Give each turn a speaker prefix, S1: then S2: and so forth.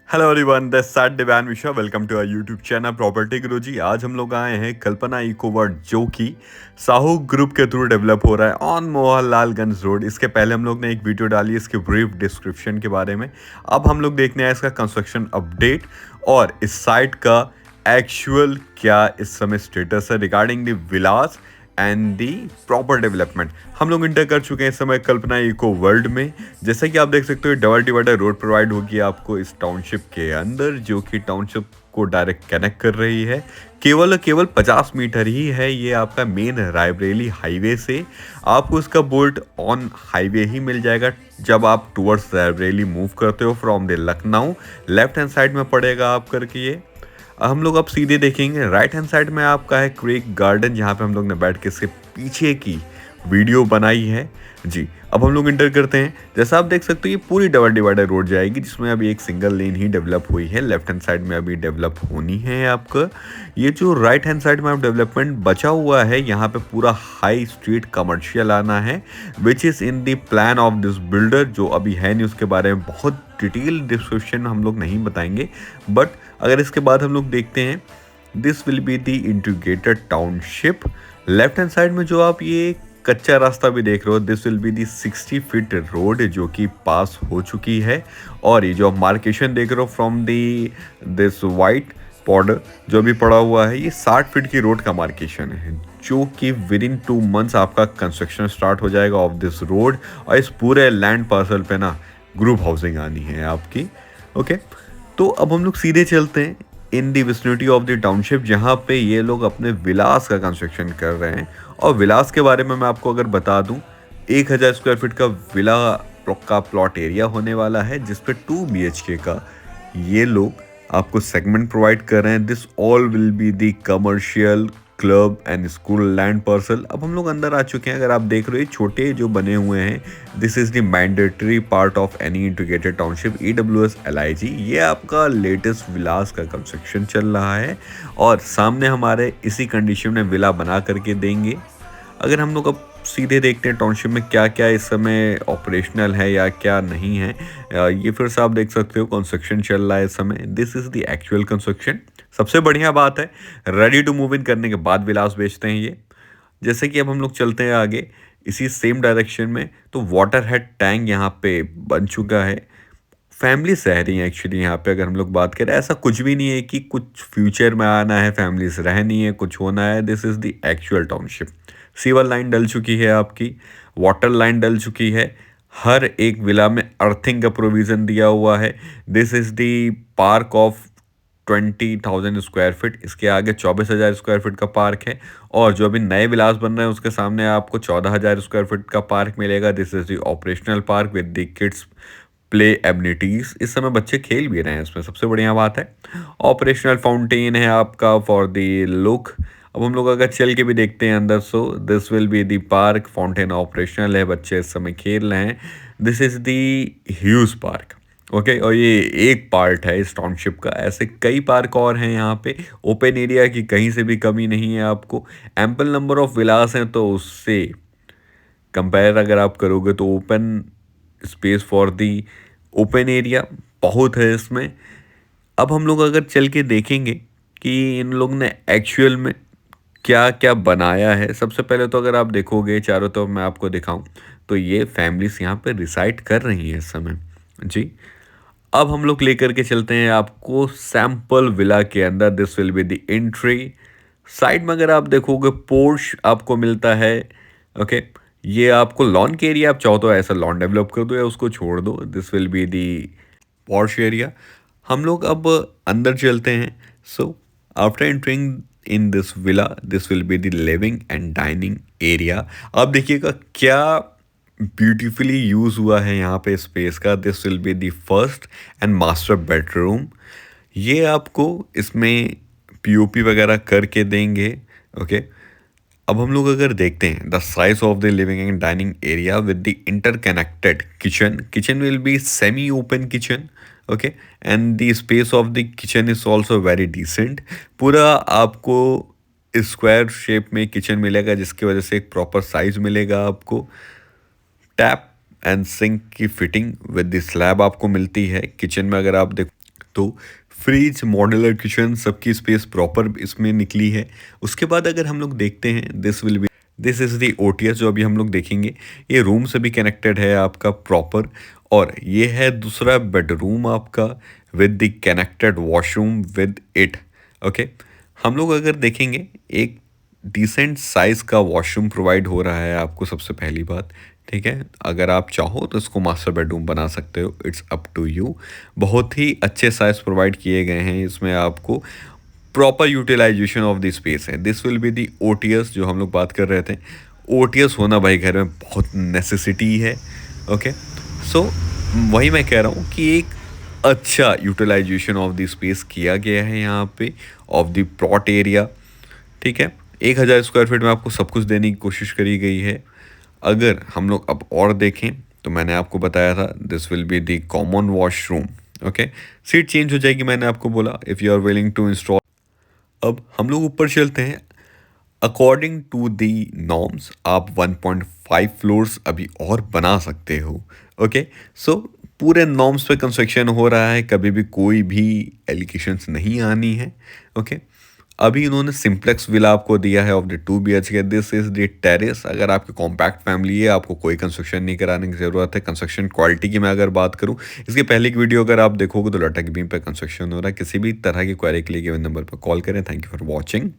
S1: Hello everyone, this side Divyan Mishra. Welcome to our YouTube channel property Guruji. आज हम लोग आए हैं कल्पना इको वर्ल्ड, जो कि साहू ग्रुप के थ्रू डेवलप हो रहा है ऑन मोहनलालगंज रोड। इसके पहले हम लोग ने एक वीडियो डाली है इसके ब्रीफ डिस्क्रिप्शन के बारे में। अब हम लोग देखने आए इसका कंस्ट्रक्शन अपडेट और इस साइट का एक्चुअल क्या इस समय स्टेटस है regarding the Vilas and the proper development. हम लोग इंटर कर चुके हैं इस समय कल्पना इको वर्ल्ड में। जैसा कि आप देख सकते हो, डबल डिवाइडर रोड प्रोवाइड होगी आपको इस टाउनशिप के अंदर, जो कि टाउनशिप को डायरेक्ट कनेक्ट कर रही है। केवल 50 मीटर ही है ये आपका मेन रायबरेली हाईवे से। आपको इसका बोल्ट ऑन हाईवे ही मिल जाएगा जब आप टुवर्ड्स रायबरेली मूव करते हो from the Lucknow. Left hand side में पड़ेगा आप करके ये। हम लोग अब सीधे देखेंगे राइट हैंड साइड में आपका है क्रेक गार्डन, जहाँ पे हम लोग ने बैठ के इसके पीछे की वीडियो बनाई है जी। अब हम लोग इंटर करते हैं। जैसा आप देख सकते हो, ये पूरी डबल डिवाइडर रोड जाएगी, जिसमें अभी एक सिंगल लेन ही डेवलप हुई है। लेफ्ट हैंड साइड में अभी डेवलप होनी है आपका। ये जो राइट हैंड साइड में आप डेवलपमेंट बचा हुआ है, यहाँ पे पूरा हाई स्ट्रीट कमर्शियल आना है, which is in the plan of this builder. जो अभी है नहीं, उसके बारे में बहुत डिटेल डिस्क्रिप्शन हम लोग नहीं बताएंगे। बट अगर इसके बाद हम लोग देखते हैं, this will be the integrated township. Left hand side में जो आप ये कच्चा रास्ता भी देख रहे हो, this will be the 60 feet road, जो कि पास हो चुकी है। और ये जो आप मार्केशन देख रहे हो from the this white border जो भी पड़ा हुआ है, ये 60 फीट की रोड का मार्केशन है, जो कि विद इन 2 मंथ्स आपका कंस्ट्रक्शन स्टार्ट हो जाएगा ऑफ दिस रोड। और इस पूरे लैंड पार्सल पे ना ग्रुप हाउसिंग आनी है आपकी। ओके, तो अब हम लोग सीधे चलते हैं इन दी विसिनिटी ऑफ द टाउनशिप, जहाँ पे ये लोग अपने विलास का कंस्ट्रक्शन कर रहे हैं। और विलास के बारे में मैं आपको अगर बता दूं, 1000 स्क्वायर फीट का विला का प्लॉट एरिया होने वाला है, जिसपे 2 BHK का ये लोग आपको सेगमेंट प्रोवाइड कर रहे हैं। This all will be the commercial club and school land parcel. अब हम लोग अंदर आ चुके हैं। अगर आप देख रहे हो, छोटे जो बने हुए हैं, this is the mandatory part of any integrated township EWS LIG। ये आपका लेटेस्ट विलास का कंस्ट्रक्शन चल रहा है और सामने हमारे इसी कंडीशन में विला बना करके देंगे। अगर हम लोग अब सीधे देखते हैं टाउनशिप में क्या क्या इस समय ऑपरेशनल है या क्या नहीं है, ये फिर से आप देख सकते हो कंस्ट्रक्शन चल रहा है इस समय। This is the actual construction. सबसे बढ़िया बात है, रेडी टू मूव इन करने के बाद विलास बेचते हैं ये। जैसे कि अब हम लोग चलते हैं आगे इसी सेम डायरेक्शन में, तो वाटर हेड टैंक यहाँ पे बन चुका है। फैमिलीज रह रही हैं एक्चुअली यहाँ पे। अगर हम लोग बात करें, ऐसा कुछ भी नहीं है कि कुछ फ्यूचर में आना है, फैमिलीज रहनी है, कुछ होना है। This is the actual township. Sewer line डल चुकी है आपकी, वाटर लाइन डल चुकी है, हर एक विला में अर्थिंग का प्रोविज़न दिया हुआ है। This is the park of 20,000 square feet. इसके आगे 24,000 स्क्वायर फीट का पार्क है। और जो अभी नए विलास बन रहे हैं, उसके सामने आपको 14,000 स्क्वायर फीट का पार्क मिलेगा। This is the operational park with the kids play abilities. इस समय बच्चे खेल भी रहे हैं इसमें, सबसे बढ़िया बात है। ऑपरेशनल फाउंटेन है आपका फॉर द लुक। अब हम लोग अगर चल के भी देखते हैं अंदर, so this will be the park. Fountain operational है, बच्चे इस समय खेल रहे हैं। This is the huge park. Okay, और ये एक पार्ट है इस टाउनशिप का। ऐसे कई पार्क और हैं यहाँ पे। ओपन एरिया की कहीं से भी कमी नहीं है आपको। एम्पल नंबर ऑफ विलास हैं, तो उससे कंपेयर अगर आप करोगे तो open space for the open area बहुत है इसमें। अब हम लोग अगर चल के देखेंगे कि इन लोग ने एक्चुअल में क्या क्या बनाया है। सबसे पहले तो अगर आप देखोगे चारों तरफ मैं आपको दिखाऊं, तो ये फैमिलीज यहाँ पे रिसाइड कर रही हैं इस समय जी। अब हम लोग लेकर के चलते हैं आपको सैंपल विला के अंदर। This will be the entry. Side में अगर आप देखोगे, पोर्श आपको मिलता है। ओके, ये आपको लॉन के एरिया, आप चाहो तो ऐसा लॉन डेवलप कर दो या उसको छोड़ दो। This will be the Porsche area. हम लोग अब अंदर चलते हैं। So after entering in this villa, this will be the living and dining area. अब देखिएगा क्या ब्यूटीफुली यूज़ हुआ है यहाँ पे स्पेस का। This will be the first and master bedroom. ये आपको इसमें POP वगैरह करके देंगे। ओके, अब हम लोग अगर देखते हैं the size of the living and dining area with the interconnected kitchen. Kitchen will be semi open kitchen. Okay, and the space of the kitchen is also very decent. पूरा आपको स्क्वायर शेप में kitchen मिलेगा, जिसकी वजह से एक proper size मिलेगा आपको। टैप एंड सिंक की फिटिंग विद द स्लैब आपको मिलती है किचन में। अगर आप देखो तो फ्रिज, मॉड्यूलर किचन, सबकी स्पेस प्रॉपर इसमें निकली है। उसके बाद अगर हम लोग देखते हैं, दिस इज़ दी ओटीएस जो अभी हम लोग देखेंगे। ये रूम से भी कनेक्टेड है आपका प्रॉपर, और ये है दूसरा बेडरूम आपका with the connected washroom with it. Okay, हम लोग अगर देखेंगे, एक डिसेंट साइज़ का वॉशरूम प्रोवाइड हो रहा है आपको, सबसे पहली बात। ठीक है, अगर आप चाहो तो इसको मास्टर बेडरूम बना सकते हो, इट्स अप टू यू। बहुत ही अच्छे साइज प्रोवाइड किए गए हैं इसमें आपको, proper utilization of the space है। This will be the OTS जो हम लोग बात कर रहे थे। ओटीएस होना भाई घर में बहुत नेसेसिटी है। ओके, सो वही मैं कह रहा हूँ कि एक अच्छा यूटिलाइजेशन ऑफ द स्पेस किया गया है यहाँ पे, ऑफ द प्लॉट एरिया। ठीक है, 1,000 स्क्वायर फीट में आपको सब कुछ देने की कोशिश करी गई है। अगर हम लोग अब और देखें तो मैंने आपको बताया था, this will be the common washroom. Okay, seat change हो जाएगी, मैंने आपको बोला, if you are willing to install. अब हम लोग ऊपर चलते हैं। अकॉर्डिंग टू दी नॉर्म्स आप 1.5 फ्लोर्स अभी और बना सकते हो। ओके, सो पूरे नॉर्म्स पे कंस्ट्रक्शन हो रहा है, कभी भी कोई भी एलिगेशंस नहीं आनी है। ओके, अभी इन्होंने सिंप्लेक्स विला आपको दिया है of the 2 BHK। This is the terrace. अगर आपकी कॉम्पैक्ट फैमिली है, आपको कोई कंस्ट्रक्शन नहीं कराने की ज़रूरत है। कंस्ट्रक्शन क्वालिटी की मैं अगर बात करूं, इसके पहले की वीडियो अगर आप देखोगे तो लटक बीम पे कंस्ट्रक्शन हो रहा है। किसी भी तरह की क्वेरी के लिए गिवन नंबर पर कॉल करें। Thank you for watching.